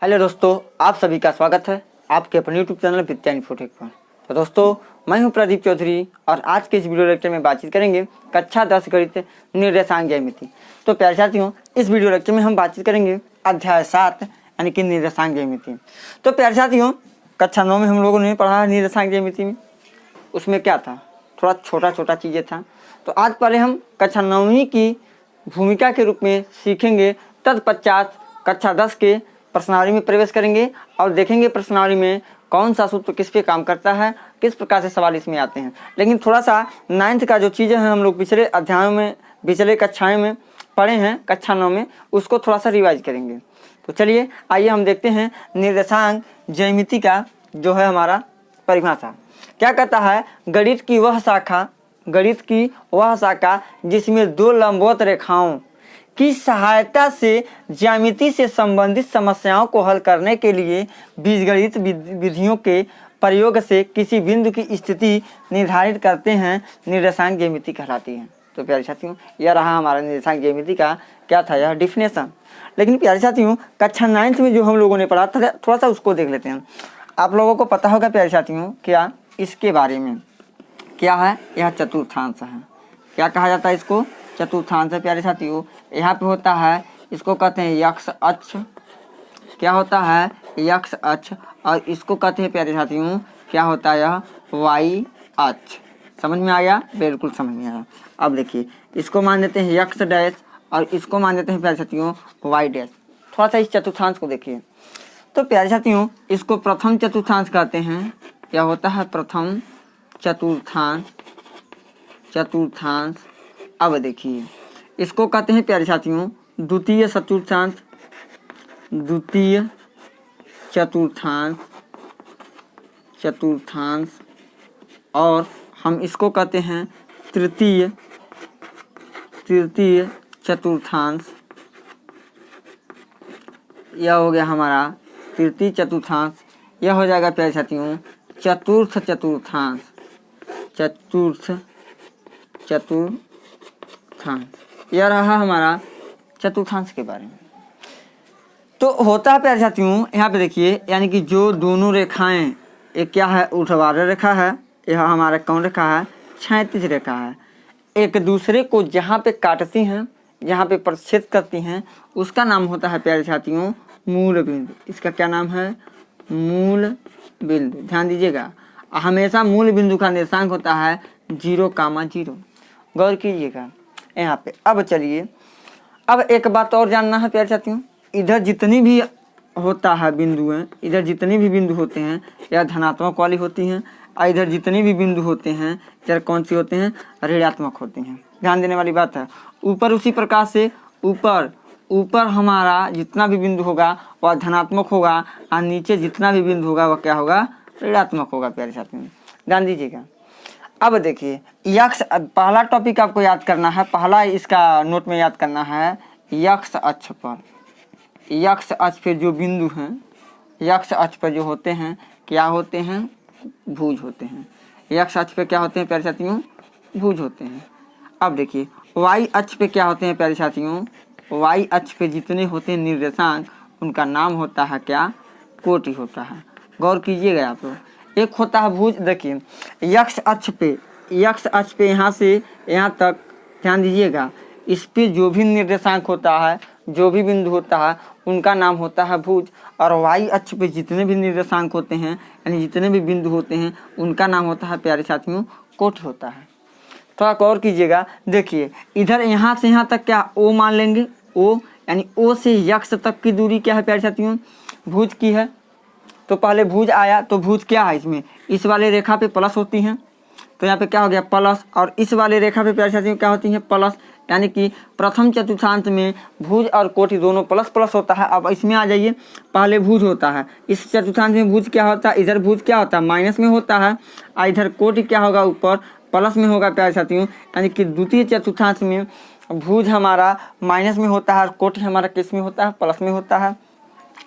Hello दोस्तों, आप सभी का स्वागत है आपके अपने यूट्यूब चैनल विद्या इन्फोटेक पर। तो दोस्तों, मैं हूं प्रदीप चौधरी और आज के इस वीडियो लेक्चर में बातचीत करेंगे कक्षा 10 गणित निर्देशांक ज्यामिति। तो प्यारे साथियों, इस वीडियो लेक्चर में हम बातचीत करेंगे अध्याय 7 यानी कि निर्देशांक ज्यामिति। तो प्यारे साथियों, कक्षा 9 में हम लोगों ने पढ़ा निर्देशांक ज्यामिति में, उसमें क्या था, थोड़ा छोटा छोटा चीज़ें था। तो आज पहले हम कक्षा 9वीं की भूमिका के रूप में सीखेंगे, तत्पश्चात कक्षा 10 के प्रश्नावली में प्रवेश करेंगे और देखेंगे प्रश्नावली में कौन सा सूत्र किस पे काम करता है, किस प्रकार से सवाल इसमें आते हैं। लेकिन थोड़ा सा 9th का जो चीज़ें हैं हम लोग पिछले अध्यायों में पिछले कक्षाएं में पढ़े हैं कक्षा 9 में, उसको थोड़ा सा रिवाइज करेंगे। तो चलिए आइए हम देखते हैं निर्देशांक ज्यामिति का जो है हमारा परिभाषा क्या कहता है। गणित की वह शाखा जिसमें दो लंबवत रेखाओं की सहायता से ज्यामिति से संबंधित समस्याओं को हल करने के लिए बीजगणित विधियों के प्रयोग से किसी बिंदु की स्थिति निर्धारित करते हैं, निर्देशांक ज्यामिति कहलाती है। तो प्यारे साथियों, यह रहा हमारा निर्देशांक ज्यामिति का क्या था, यह डिफिनेशन। लेकिन प्यारे साथियों, कक्षा 9th में जो हम लोगों ने पढ़ा था थोड़ा सा उसको देख लेते हैं। आप लोगों को पता होगा प्यारे साथियों क्या इसके बारे में क्या है, यह चतुर्थांश है। क्या कहा जाता है इसको, चतुर्थांश है प्यारे साथियों। यहाँ पे होता है, इसको कहते हैं यक्ष अक्ष। क्या होता है, यक्ष अक्ष। और इसको कहते हैं प्यारे साथियों क्या होता है, यह वाई अक्ष। समझ में आया, बिल्कुल समझ में आया। अब देखिए, इसको मान देते हैं यक्ष डैश और इसको मान देते हैं प्यारे साथियों वाई डैश। थोड़ा सा इस चतुर्थांश को देखिए। तो प्यारे साथियों, इसको प्रथम चतुर्थांश कहते हैं। क्या होता है, प्रथम चतुर्थांश। अब देखिए, इसको कहते हैं प्यारे साथियों द्वितीय चतुर्थांश और हम इसको कहते हैं तृतीय चतुर्थांश। यह हो गया हमारा तृतीय चतुर्थांश। यह हो जाएगा प्यारे साथियों चतुर्थ चतुर्थांश। यह रहा हमारा चतुर्थांश के बारे में। तो होता है प्यारे साथियों, यहाँ पे देखिए, यानी कि जो दोनों रेखाएं, एक क्या है ऊर्ध्वाधर रेखा है, यह हमारा कौन रेखा है, क्षैतिज रेखा है, एक दूसरे को जहाँ पे काटती हैं, जहाँ पे प्रतिच्छेद करती हैं, उसका नाम होता है प्यारे साथियों मूल बिंदु। इसका क्या नाम है, मूल बिंदु। ध्यान दीजिएगा, हमेशा मूल बिंदु का निर्देशांक होता है 0,0। गौर कीजिएगा यहाँ पे। अब चलिए, अब एक बात और जानना है प्यारे साथियों, इधर जितनी भी होता है बिंदु हैं, इधर जितनी भी बिंदु होते हैं यह धनात्मक वाली होती हैं, और इधर जितने भी बिंदु होते हैं इधर कौन सी होते हैं, ऋणात्मक होते हैं। ध्यान देने वाली बात है। ऊपर उसी प्रकार से ऊपर हमारा जितना भी बिंदु होगा वह धनात्मक होगा और नीचे जितना भी बिंदु होगा वह क्या होगा, ऋणात्मक होगा। प्यारे साथियों ध्यान दीजिएगा। अब देखिए, यक्ष, पहला टॉपिक आपको याद करना है, पहला इसका नोट में याद करना है, यक्ष अक्ष पे जो बिंदु हैं, यक्ष अक्ष पर जो होते हैं क्या होते हैं, भुज होते हैं। यक्ष अक्ष पे क्या होते हैं प्यारे साथियों, भुज होते हैं। अब देखिए, वाई अक्ष पे क्या होते हैं प्यारे साथियों, वाई अक्ष पे जितने होते हैं निर्देशांक उनका नाम होता है क्या, कोटि होता है। गौर कीजिएगा आप लोग। एक होता है भुज। देखिए, यक्ष अक्ष पे यहाँ से यहाँ तक ध्यान दीजिएगा, इस पे जो भी निर्देशांक होता है, जो भी बिंदु होता है उनका नाम होता है भुज। और वाई अक्ष पे जितने भी निर्देशांक होते हैं यानी जितने भी बिंदु होते हैं उनका नाम होता है प्यारे साथियों कोटि होता है। थोड़ा गौर कीजिएगा। देखिए, इधर यहाँ से यहाँ तक क्या ओ मान लेंगे, ओ यानी ओ से यक्ष तक की दूरी क्या है प्यारे साथियों, भुज की है। तो पहले भुज आया, तो भुज क्या है, इसमें इस वाले रेखा पे प्लस होती हैं, तो यहाँ पे क्या हो गया प्लस, और इस वाले रेखा पे प्यारे साथियों क्या होती हैं, प्लस। यानी कि प्रथम चतुर्थांश में भुज और कोटि दोनों प्लस प्लस होता है। अब इसमें आ जाइए, पहले भुज होता है, इस चतुर्थांश में भुज क्या होता है, इधर भुज क्या होता है, माइनस में होता है, और इधर कोटि क्या होगा, ऊपर प्लस में होगा प्यारे साथियों। यानी कि द्वितीय चतुर्थांश में भुज हमारा माइनस में होता है और कोटि हमारा किस में होता है, प्लस में होता है।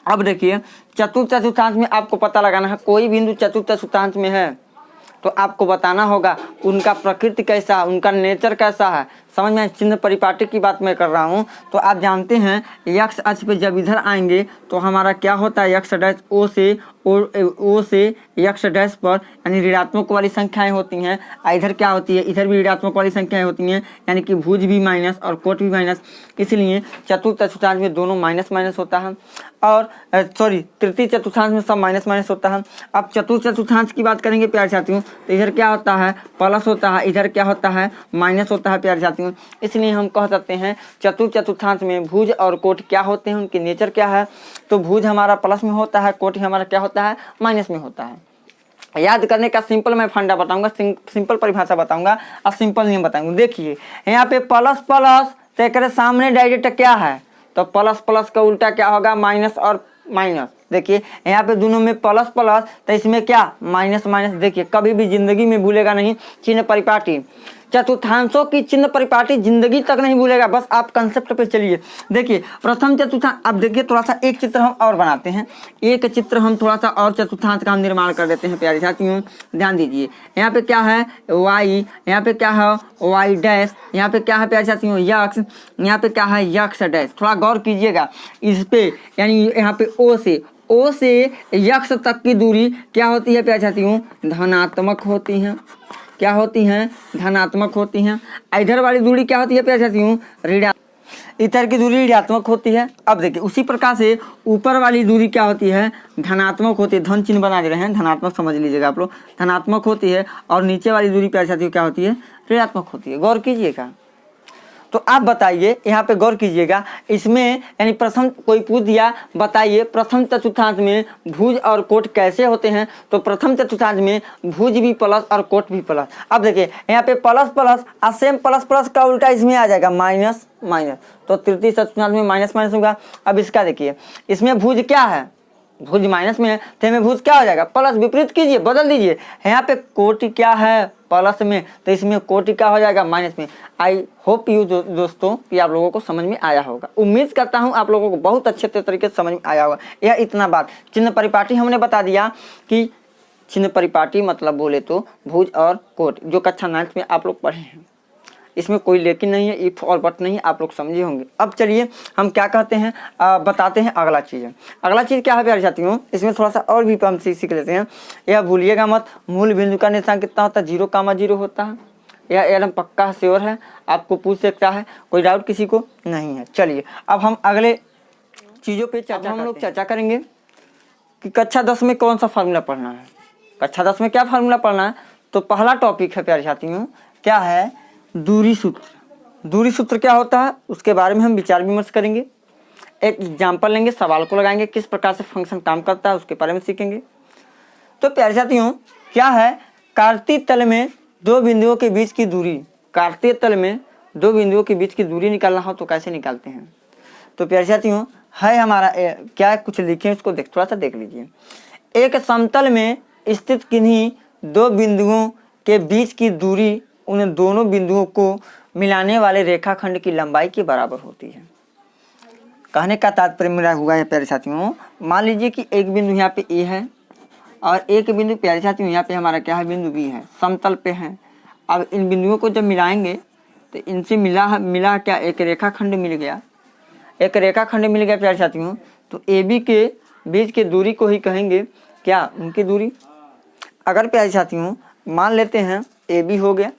अब देखिए, चतुर्थ चतुर्थांश में आपको पता लगाना है, कोई बिंदु चतुर्थ चतुर्थांश में है तो आपको बताना होगा उनका प्रकृति कैसा है, उनका नेचर कैसा है। समझ में, चिन्ह परिपाटी की बात मैं कर रहा हूँ। तो आप जानते हैं यक्स अक्ष पे जब इधर आएंगे तो हमारा क्या होता है, यक्स डैश ओ से यक्स डैश पर यानी ऋणात्मक वाली संख्याएं होती हैं। इधर क्या होती है, इधर भी ऋणात्मक वाली संख्याएं होती हैं, यानी कि भुज भी माइनस और कोट भी माइनस, इसलिए चतुर्थ चतुर्थांश में दोनों माइनस माइनस होता है और तृतीय चतुर्थांश में सब माइनस माइनस होता है। अब चतुर्थ चतुर्थांश की बात करेंगे प्यारे साथियों, तो इधर क्या होता है, प्लस होता है, इधर क्या होता है, माइनस होता है प्यारे साथियों। इसलिए हम कह सकते हैं चतुर्थ चतुर्थांश में भुज और कोट क्या होते हैं, उनकी नेचर क्या है। तो भुज हमारा प्लस में होता है, कोट हमारा क्या होता है, माइनस में होता है। याद करने का सिंपल मैं फंडा बताऊंगा, सिंपल परिभाषा बताऊंगा और सिंपल नियम बताऊंगा। देखिए यहाँ पे प्लस प्लस तो एक सामने डायरेक्ट क्या है, तो प्लस प्लस का उल्टा क्या होगा, माइनस और माइनस। देखिए यहाँ पे दोनों में प्लस प्लस तो इसमें क्या, माइनस माइनस। देखिए कभी भी जिंदगी में भूलेगा नहीं चिन्ह परिपाटी, चतुर्थांशों की चिन्ह परिपाटी जिंदगी तक नहीं भूलेगा। बस आप कंसेप्ट पे चलिए। देखिए प्रथम चतुर्थांश, अब देखिए थोड़ा सा एक चित्र हम और बनाते हैं, एक चित्र हम थोड़ा सा और चतुर्थांश का हम निर्माण कर देते हैं प्यारे साथियों। ध्यान दीजिए यहाँ पे क्या है, वाई, यहाँ पे क्या है, वाई डैश, यहाँ पे क्या है प्यारे साथियों, यक्स, यहाँ पे क्या है, यक्स डैश। थोड़ा गौर कीजिएगा इस पे, यानी यहाँ पे ओ से यक्स तक की दूरी क्या होती है प्यारे साथियों, धनात्मक होती है। क्या होती हैं, धनात्मक होती हैं। इधर वाली दूरी क्या होती है प्यारे साथियों, इधर की दूरी ऋणात्मक होती है। अब देखिए उसी प्रकार से ऊपर वाली दूरी क्या होती है, धनात्मक होती है। धन चिन्ह बना दे रहे हैं, धनात्मक समझ लीजिएगा आप लोग, धनात्मक होती है। और नीचे वाली दूरी प्यारे साथियों क्या होती है, ऋणात्मक होती है। गौर कीजिएगा। तो आप बताइए, यहाँ पे गौर कीजिएगा, इसमें यानी प्रथम कोई पूछ दिया, बताइए प्रथम चतुर्थांश में भुज और कोट कैसे होते हैं। तो प्रथम चतुर्थांश में भुज भी प्लस और कोट भी प्लस। अब देखिए यहाँ पे प्लस प्लस और सेम प्लस प्लस का उल्टा इसमें आ जाएगा, माइनस माइनस। तो तृतीय चतुर्थांश में माइनस माइनस होगा। अब इसका देखिए, इसमें भुज क्या है, भुज माइनस में है, तो हमें भुज क्या हो जाएगा, प्लस। विपरीत कीजिए, बदल दीजिए। यहाँ पे कोटि क्या है, प्लस में, तो इसमें कोटि क्या हो जाएगा, माइनस में। आई होप यू दोस्तों कि आप लोगों को समझ में आया होगा। उम्मीद करता हूँ आप लोगों को बहुत अच्छे तरीके से समझ में आया होगा। यह इतना बात चिन्ह परिपाटी हमने बता दिया कि चिन्ह परिपाटी मतलब बोले तो भुज और कोट, जो कक्षा 9 में आप लोग पढ़े हैं। इसमें कोई लेकिन नहीं है, इफ और बट नहीं है, आप लोग समझे होंगे। अब चलिए हम क्या कहते हैं, बताते हैं अगला चीज़। अगला चीज़ क्या है प्यारे साथियों, इसमें थोड़ा सा और भी हम सीख लेते हैं। यह भूलिएगा मत, मूल बिंदु का निशान कितना होता है, 0,0 होता है। यह एकदम पक्का श्योर है, आपको पूछ सकता है, कोई डाउट किसी को नहीं है। चलिए अब हम अगले चीज़ों पे हम लोग चर्चा करेंगे कि कक्षा 10 में कौन सा फार्मूला पढ़ना है। कक्षा 10 में क्या फार्मूला पढ़ना है, तो पहला टॉपिक है प्यारे साथियों, क्या है, दूरी सूत्र। दूरी सूत्र क्या होता है उसके बारे में हम विचार विमर्श करेंगे। एक एग्जाम्पल लेंगे, सवाल को लगाएंगे, किस प्रकार से फंक्शन काम करता है उसके बारे में सीखेंगे। तो प्यारे साथियों क्या है, कार्तीय तल में दो बिंदुओं के बीच की दूरी, कार्तीय तल में दो बिंदुओं के बीच की दूरी निकालना हो तो कैसे निकालते हैं। तो प्यारे साथियों है हमारा क्या कुछ लिखे, उसको थोड़ा सा देख लीजिए। एक समतल में स्थित किन्हीं दो बिंदुओं के बीच की दूरी उन दोनों बिंदुओं को मिलाने वाले रेखाखंड की लंबाई के बराबर होती है। कहने का तात्पर्य मेरा हुआ है प्यारे साथियों, मान लीजिए कि एक बिंदु यहाँ पे ए है और एक बिंदु प्यारे साथियों यहाँ पे हमारा क्या है, बिंदु बी है, समतल पे है। अब इन बिंदुओं को जब मिलाएंगे तो इनसे मिला क्या, एक रेखाखंड मिल गया। एक रेखाखंड मिल गया प्यारे साथियों, तो ए बी के बीच की दूरी को ही कहेंगे क्या, उनकी दूरी। अगर प्यारे साथियों मान लेते हैं ए बी हो गया,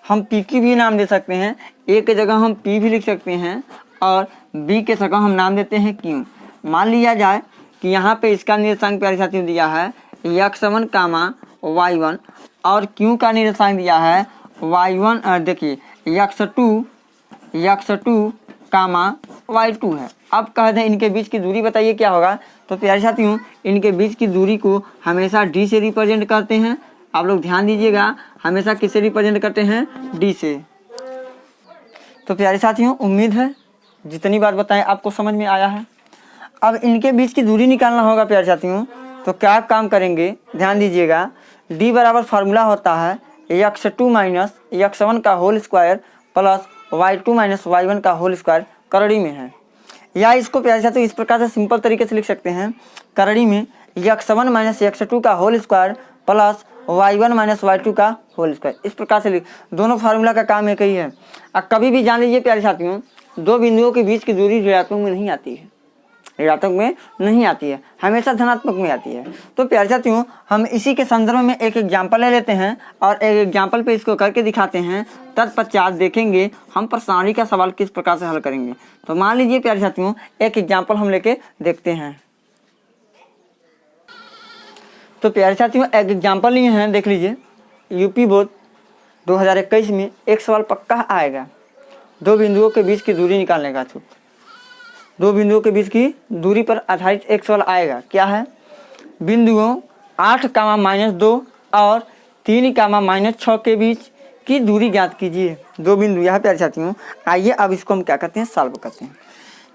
हम पी की भी नाम दे सकते हैं, ए के जगह हम पी भी लिख सकते हैं और बी के जगह हम नाम देते हैं क्यू। मान लिया जाए कि यहाँ पे इसका निर्देशांक प्यारे साथियों दिया है x1, y1 और क्यू का निर्देशांक दिया है y1, देखिए x2, y2 है। अब कहते हैं इनके बीच की दूरी बताइए क्या होगा। तो प्यारे साथियों इनके बीच की दूरी को हमेशा डी से रिप्रेजेंट करते हैं। आप लोग ध्यान दीजिएगा, हमेशा किससे रिप्रेजेंट करते हैं, डी से। तो प्यारे साथियों उम्मीद है जितनी बात बताएं आपको समझ में आया है। अब इनके बीच की दूरी निकालना होगा प्यारे साथियों, तो क्या काम करेंगे, ध्यान दीजिएगा। डी बराबर फार्मूला होता है x2 माइनस x1 का whole square plus y2 minus y1 का होल स्क्वायर, करड़ी में है। या इसको प्यारे साथियों इस प्रकार से सिंपल तरीके से लिख सकते हैं, करड़ी में x1 माइनस x2 का whole square plus y1 minus y2 का होल स्क्वायर। इस प्रकार से दोनों फार्मूला का काम एक ही है। अब कभी भी जान लीजिए प्यारे साथियों, दो बिंदुओं के बीच की दूरी ऋणात्मक में नहीं आती है, ऋणात्मक में नहीं आती है, हमेशा धनात्मक में आती है। तो प्यारे साथियों, हम इसी के संदर्भ में एक एग्जाम्पल ले लेते हैं और एक एग्जाम्पल पे इसको करके दिखाते हैं। तत्पश्चात देखेंगे हम प्रश्नावली का सवाल किस प्रकार से हल करेंगे। तो मान लीजिए प्यारे साथियों, एक एग्जाम्पल हम लेके देखते हैं। तो प्यारे साथियों, एक एग्जाम्पल लिए हैं, देख लीजिए। यूपी बोर्ड 2021 में एक सवाल पक्का आएगा, दो बिंदुओं के बीच की दूरी निकालने का। दो बिंदुओं के बीच की दूरी पर आधारित एक सवाल आएगा। क्या है? बिंदुओं 8,-2 और 3,-6 के बीच की दूरी ज्ञात कीजिए। दो बिंदु यहाँ प्यारे साथियों, आइए अब इसको हम क्या करते हैं, सॉल्व करते हैं।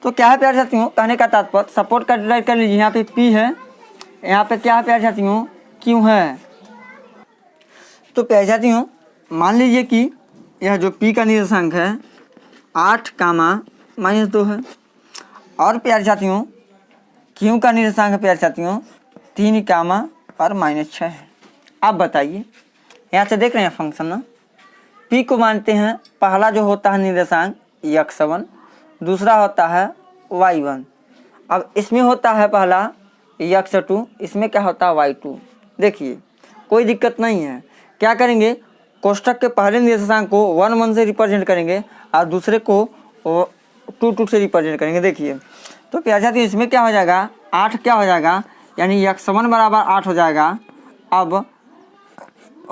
तो क्या है प्यारे साथियों, कहने का तात्पर्य सपोर्ट का डिराइव कर लीजिए। यहाँ पे P है, यहाँ पे क्या है प्यारे साथियों, Q है। तो प्यारे साथियों, मान लीजिए कि यह जो P का निर्देशांक है 8,-2 है और प्यारे साथियों Q का निर्देशांक है प्यारे साथियों 3,-6 है। आप बताइए, यहाँ से देख रहे हैं फंक्शन ना, P को मानते हैं पहला जो होता है निर्देशांक x1, दूसरा होता है y1। अब इसमें होता है पहला x2, इसमें क्या होता है y2। देखिए कोई दिक्कत नहीं है, क्या करेंगे, कोष्ठक के पहले निर्देशांक को 1 से रिप्रेजेंट करेंगे और दूसरे को 2 से रिप्रेजेंट करेंगे। देखिए तो प्यारे साथियों, इसमें क्या हो जाएगा, 8 क्या हो जाएगा, यानी x1 बराबर 8 हो जाएगा। अब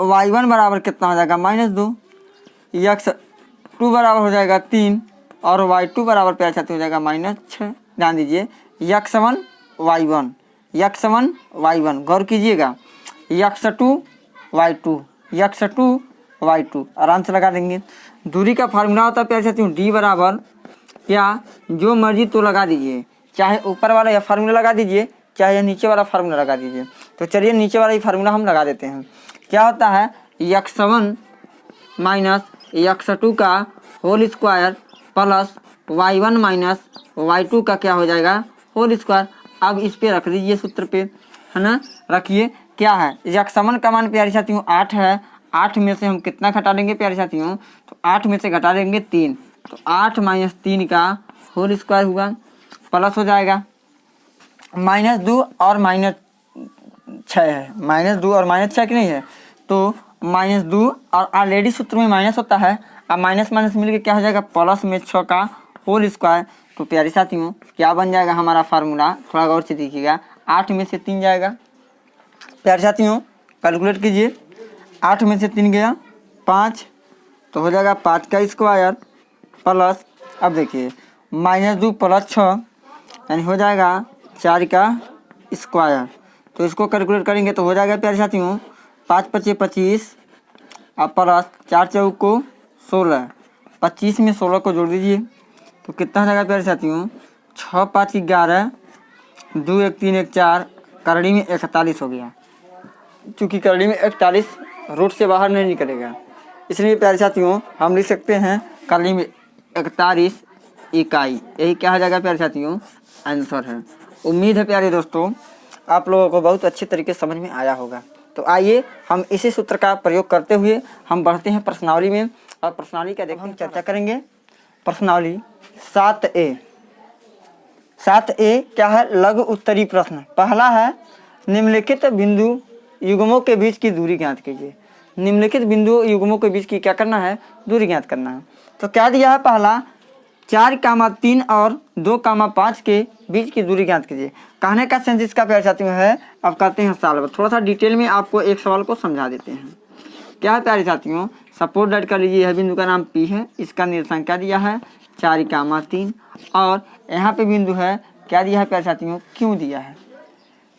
y1 बराबर कितना हो जाएगा, -2, x2 बराबर हो जाएगा 3 और y2 बराबर प्यारे साथियों हो जाएगा -6। ध्यान दीजिए, x1 y1 गौर कीजिएगा, x2 y2 आराम से लगा देंगे। दूरी का फार्मूला होता है प्यारे साथियों d बराबर, या जो मर्जी तो लगा दीजिए, चाहे ऊपर वाला या फार्मूला लगा दीजिए, चाहे नीचे वाला फार्मूला लगा दीजिए। तो चलिए नीचे वाला ही फार्मूला हम लगा देते हैं। क्या होता है, x1 माइनस x2 का whole square plus y1 minus y2 का क्या हो जाएगा, होल स्क्वायर। अब इस पे रख दीजिए, सूत्र पे, है ना, रखिए। क्या है, x1 का मान प्यारे साथियों 8 है, 8 में से हम कितना घटा देंगे प्यारे साथियों, तो 8 में से घटा देंगे 3, तो 8 - 3 का होल स्क्वायर हुआ, प्लस हो जाएगा -2 और -6 है, -2 और -6 की नहीं है, तो -2 और ऑलरेडी सूत्र में माइनस होता है। अब माइनस मिलके क्या हो जाएगा, प्लस में 6 का होल स्क्वायर। तो प्यारे साथियों क्या बन जाएगा हमारा फार्मूला, थोड़ा गौर से देखिएगा, 8 में से 3 जाएगा। प्यारे साथियों कैलकुलेट कीजिए, 8 में से 3 गया 5, तो हो जाएगा 5 का स्क्वायर प्लस, अब देखिए -2 + 6 यानी हो जाएगा 4 का स्क्वायर। तो इसको कैलकुलेट करेंगे तो हो जाएगा प्यारे साथियों 5 × 5 = 25 और प्लस 4 × 4 = 16, 25 में 16 को जोड़ दीजिए तो कितना हो जाएगा प्यारे साथियों, 6 × 5 = 11, 2 × 1 = 3 × 1 = 4, करड़ी में 41 हो गया। चूँकि करड़ी में 41 रूट से बाहर नहीं निकलेगा, इसलिए प्यारे साथियों हम लिख सकते हैं करड़ी में 41 इकाई। यही क्या हो जाएगा प्यारे साथियों, आंसर है। उम्मीद है प्यारे दोस्तों आप लोगों को बहुत अच्छे तरीके से समझ में आया होगा। तो आइए हम इसी सूत्र का प्रयोग करते हुए हम बढ़ते हैं प्रश्नावली में, और प्रश्नावली का देखते हैं, चर्चा करेंगे। प्रश्नावली 7A क्या है, लघु उत्तरी प्रश्न। पहला है निम्नलिखित बिंदु युग्मों के बीच की दूरी ज्ञात कीजिए। निम्नलिखित बिंदु युग्मों के बीच की क्या करना है, दूरी ज्ञात करना है। तो क्या दिया है, पहला 4,3 और 2,5 के बीच की दूरी ज्ञात कीजिए। कहने का सेंस इसका प्यारे साथियों है, अब करते हैं सॉल्व। थोड़ा सा डिटेल में आपको एक सवाल को समझा देते हैं। क्या है प्यारे साथियों, सपोर्ट डाइट कर लीजिए, यह बिंदु का नाम P है, इसका निर्देशांक क्या दिया है 4,3 और यहाँ पे बिंदु है क्या दिया है प्यारे साथियों, Q दिया है।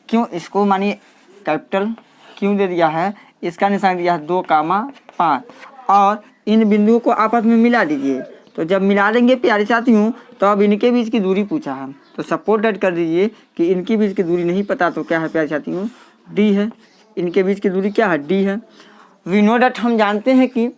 क्यों, इसको मानिए कैपिटल Q दे दिया है, इसका निर्देशांक दिया है 2,5 और इन बिंदुओं को आपस में मिला दीजिए। तो जब मिला देंगे प्यारे साथियों तो अब इनके बीच की दूरी पूछा है, तो सपोर्ट ऐड कर दीजिए कि इनके बीच की दूरी नहीं पता तो क्या है प्यारे साथियों, D है। इनके बीच की दूरी क्या है, D है। वी नो डैट हम जानते हैं कि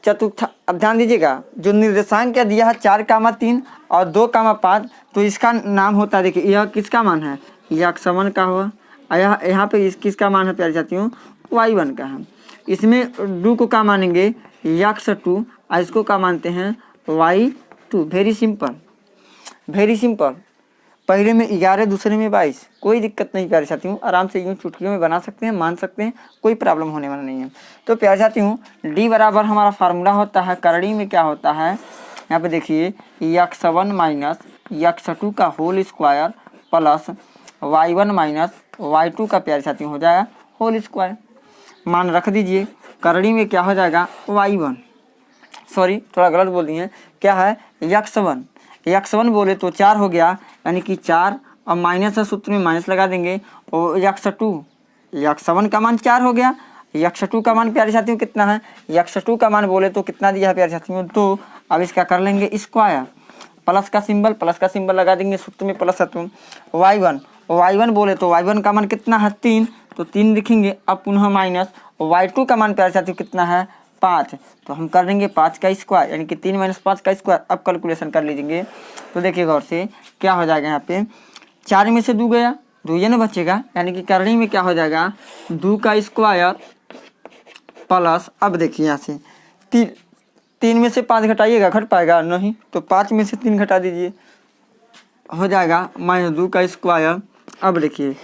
चतुर्थ, अब ध्यान दीजिएगा जो निर्देशांक क्या दिया है 4,3 और 2,5, तो इसका नाम होता है, देखिए यह किसका मान है, यह x1 का हुआ, यहाँ पे किसका मान है प्यारे साथियों, y1 का है। इसमें डू को क्या मानेंगे x2 और इसको क्या मानते हैं y2। Very simple, very simple. पहले में 11, दूसरे में 22, कोई दिक्कत नहीं प्यारे साथियों, आराम से यूँ चुटकियों में बना सकते हैं, मान सकते हैं, कोई प्रॉब्लम होने वाला नहीं है। तो प्यारे साथियों डी बराबर हमारा फार्मूला होता है, करड़ी में क्या होता है यहाँ पे देखिए x1 माइनस x2 का whole square plus y1 minus y2 का प्यारे साथियों हो जाएगा होल स्क्वायर। मान रख दीजिए, करड़ी में क्या हो जाएगा y1, सॉरी थोड़ा गलत बोल दिए, क्या है x1 बोले तो 4 हो गया, यानी कि 4 और माइनस है, सूत्र में माइनस लगा देंगे, और x1 का मान 4 हो गया। x2 का मान प्यारे साथियों कितना है, x2 का मान बोले तो कितना दिया है प्यारे साथियों 2। अब इसका कर लेंगे स्क्वायर, प्लस का सिंबल लगा देंगे, सूत्र में प्लस है तो y1 बोले तो y1 का मान कितना है 3, तो 3 लिखेंगे। अब पुनः माइनस y2 का मान प्यारे साथियों कितना है 5, तो हम कर देंगे 5 का स्क्वायर, यानी कि 3 माइनस 5 का स्क्वायर। अब कैलकुलेशन कर लीजिए तो देखिए गौर से क्या हो जाएगा, यहाँ पे 4 में से 2 गया, 2 ये ना बचेगा, यानी कि करड़ी में क्या हो जाएगा 2 का स्क्वायर प्लस, अब देखिए यहाँ से 3 में से 5 घटाइएगा, घट पाएगा नहीं, तो 5 में से 3 घटा दीजिए, हो जाएगा -2 का स्क्वायर। अब देखिए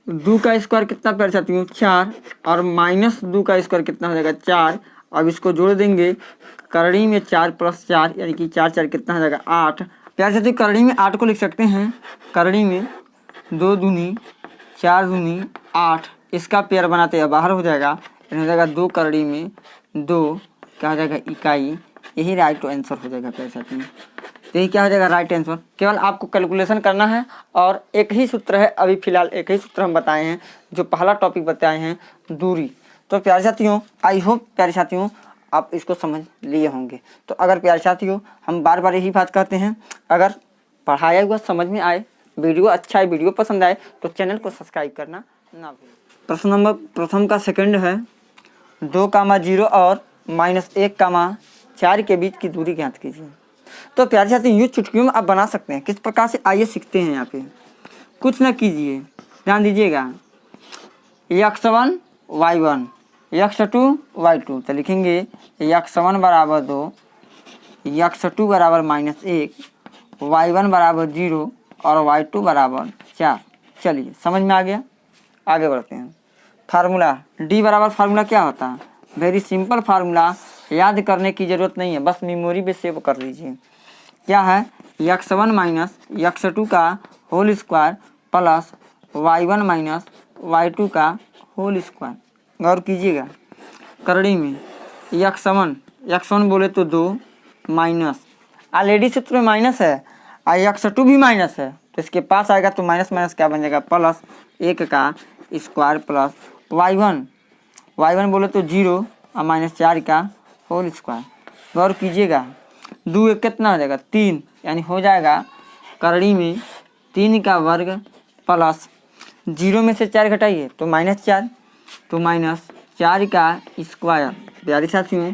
2 का स्क्वायर कितना प्यारे साथियों 4, और -2 का स्क्वायर कितना हो जाएगा 4। अब इसको जोड़ देंगे, करड़ी में 4 + 4 यानी कि 4 4 कितना हो जाएगा 8। प्यारे साथियों करड़ी में 8 को लिख सकते हैं, करड़ी में 2 दूनी 4 दूनी 8, इसका पेयर बनाते हैं बाहर हो जाएगा, हो जाएगा 2 करड़ी में 2 क्या हो जाएगा इकाई, यही राइट आंसर हो जाएगा प्यारे साथियों। तो यही क्या हो जाएगा राइट आंसर। केवल आपको कैलकुलेशन करना है, और एक ही सूत्र है, अभी फिलहाल एक ही सूत्र हम बताए हैं, जो पहला टॉपिक बताए हैं दूरी। तो प्यारे साथियों आई होप प्यारे साथियों आप इसको समझ लिए होंगे। तो अगर प्यारे साथियों हम बार बार यही बात कहते हैं, अगर पढ़ाया हुआ समझ में आए, वीडियो अच्छा है, वीडियो पसंद आए तो चैनल को सब्सक्राइब करना ना भूलें। प्रश्न नंबर प्रथम का सेकंड है 2, 0 और -1, 4 के बीच की दूरी ज्ञात कीजिए। तो प्यारे साथियों यूँ चुटकियों में आप बना सकते हैं, किस प्रकार से आइए सीखते हैं। यहाँ पे कुछ ना कीजिए, ध्यान दीजिएगा, x1 y1 x2 y2, तो लिखेंगे x1 बराबर 2, x2 बराबर -1, y1 बराबर 0 और y2 बराबर 4। चलिए समझ में आ गया, आगे बढ़ते हैं। फार्मूला डी बराबर फार्मूला क्या होता है, वेरी सिंपल फार्मूला, याद करने की ज़रूरत नहीं है, बस मेमोरी में सेव कर लीजिए। क्या है x1 माइनस x2 का whole square plus y1 minus y2 का होल स्क्वायर। गौर कीजिएगा, करड़ी में x1 बोले तो 2 माइनस, ऑलरेडी सूत्र में माइनस है, और x2 भी माइनस है, तो इसके पास आएगा तो माइनस माइनस क्या बन जाएगा प्लस 1 का स्क्वायर प्लस y1 बोले तो 0 और -4 का होल स्क्वायर। गौर कीजिएगा 2 1 कितना हो जाएगा 3, यानी हो जाएगा करड़ी में 3 का वर्ग प्लस 0 में से 4 घटाइए तो -4, तो -4 का स्क्वायर। प्यारे साथियों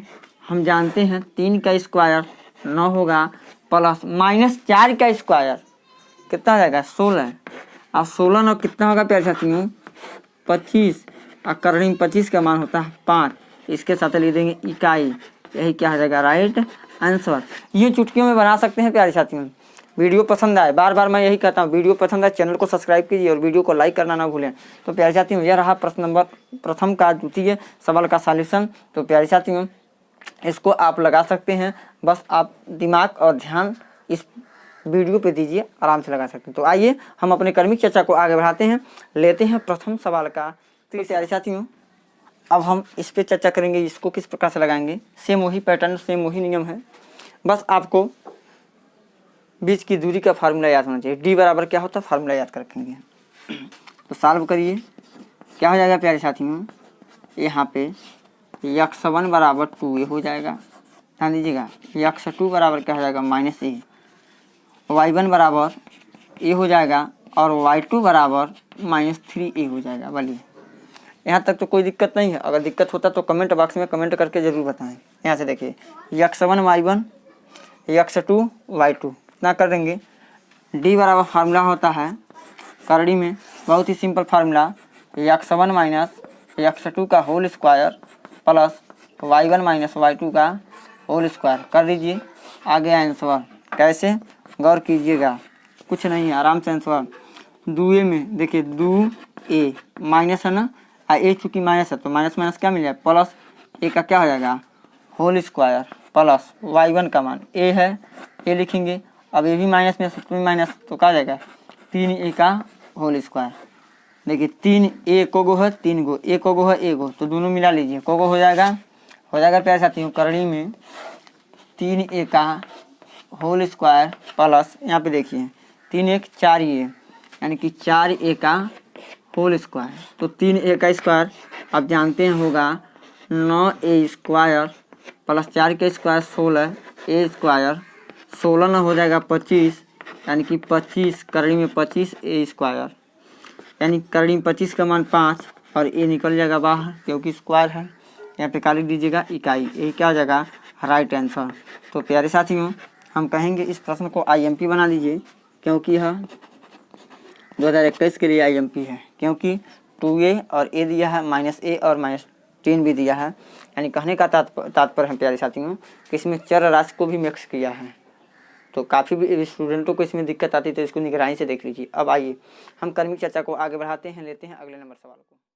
हम जानते हैं 3 का स्क्वायर 9 होगा, प्लस -4 का स्क्वायर कितना हो जाएगा 16, और 16 9 कितना होगा प्यारे साथियों 25, और करड़ी में 25 का मान होता है 5, इसके साथ लिख देंगे इकाई, यही क्या हो जाएगा राइट आंसर। ये चुटकियों में बना सकते हैं प्यारे साथियों। वीडियो पसंद आए, बार बार मैं यही कहता हूँ, वीडियो पसंद आए चैनल को सब्सक्राइब कीजिए और वीडियो को लाइक करना ना भूलें। तो प्यारे साथियों यह रहा प्रश्न नंबर प्रथम का द्वितीय सवाल का सॉल्यूशन। तो प्यारे साथियों इसको आप लगा सकते हैं, बस आप दिमाग और ध्यान इस वीडियो पे दीजिए, आराम से लगा सकते हैं। तो आइए हम अपने कर्मिक चर्चा को आगे बढ़ाते हैं, लेते हैं प्रथम सवाल का। तो प्यारे साथियों अब हम इस पे चर्चा करेंगे, इसको किस प्रकार से लगाएंगे। सेम वही पैटर्न, सेम वही नियम है, बस आपको बीच की दूरी का फार्मूला याद होना चाहिए। डी बराबर क्या होता है फार्मूला याद कर रखेंगे। तो सॉल्व करिए, क्या हो जाएगा प्यारे साथियों, यहाँ पे x1 बराबर 2 ये हो जाएगा, ध्यान दीजिएगा। x2 बराबर क्या हो जाएगा -1, y1 बराबर ये हो जाएगा, और y2 बराबर -3a हो जाएगा। बोलिए यहाँ तक तो कोई दिक्कत नहीं है, अगर दिक्कत होता तो कमेंट बॉक्स में कमेंट करके ज़रूर बताएं। यहाँ से देखिए x1 y1 x2 y2 इतना कर देंगे। डी बराबर फार्मूला होता है करड़ी में बहुत ही simple formula, x1 minus x2 का whole square plus y1 minus y2 का होल स्क्वायर कर दीजिए। आगे आंसर कैसे, गौर कीजिएगा, कुछ नहीं है, आराम से आंसर। 2a में देखिए 2a माइनस है ना, a चूँकि माइनस है तो माइनस माइनस क्या मिल जाए प्लस, a का क्या हो जाएगा होल स्क्वायर प्लस y1 का मान a है, a लिखेंगे। अब ये भी माइनस में भी माइनस तो क्या जाएगा 3a का होल स्क्वायर। देखिए 3a को गो है 3 गो, a को गो है a गो, तो दोनों मिला लीजिए, को गो हो जाएगा प्यारे साथियों करणी में 3a का होल स्क्वायर प्लस यहाँ पे देखिए 3 1 4a यानी कि 4a का होल स्क्वायर, तो 3a का स्क्वायर आप जानते हैं होगा 9a स्क्वायर प्लस 4 का स्क्वायर 16, a स्क्वायर 16 ना हो जाएगा 25 यानी कि 25 करणी में 25 a स्क्वायर, यानी करणी में 25 का मान 5 और a निकल जाएगा बाहर क्योंकि स्क्वायर है। यहाँ पे क्या लिख दीजिएगा इकाई, ये क्या हो जाएगा राइट आंसर। तो प्यारे साथियों हम कहेंगे इस प्रश्न को IMP बना लीजिए क्योंकि यह 2021 के लिए IMP है, क्योंकि 2a और a दिया है, -a और -10 भी दिया है, यानी कहने का तात्पर्य है प्यारे साथियों कि इसमें चर राशि को भी मिक्स किया है। तो काफ़ी भी स्टूडेंटों को इसमें दिक्कत आती है, तो इसको निगरानी से देख लीजिए। अब आइए हम कर्मिक चर्चा को आगे बढ़ाते हैं, लेते हैं अगले नंबर सवाल को।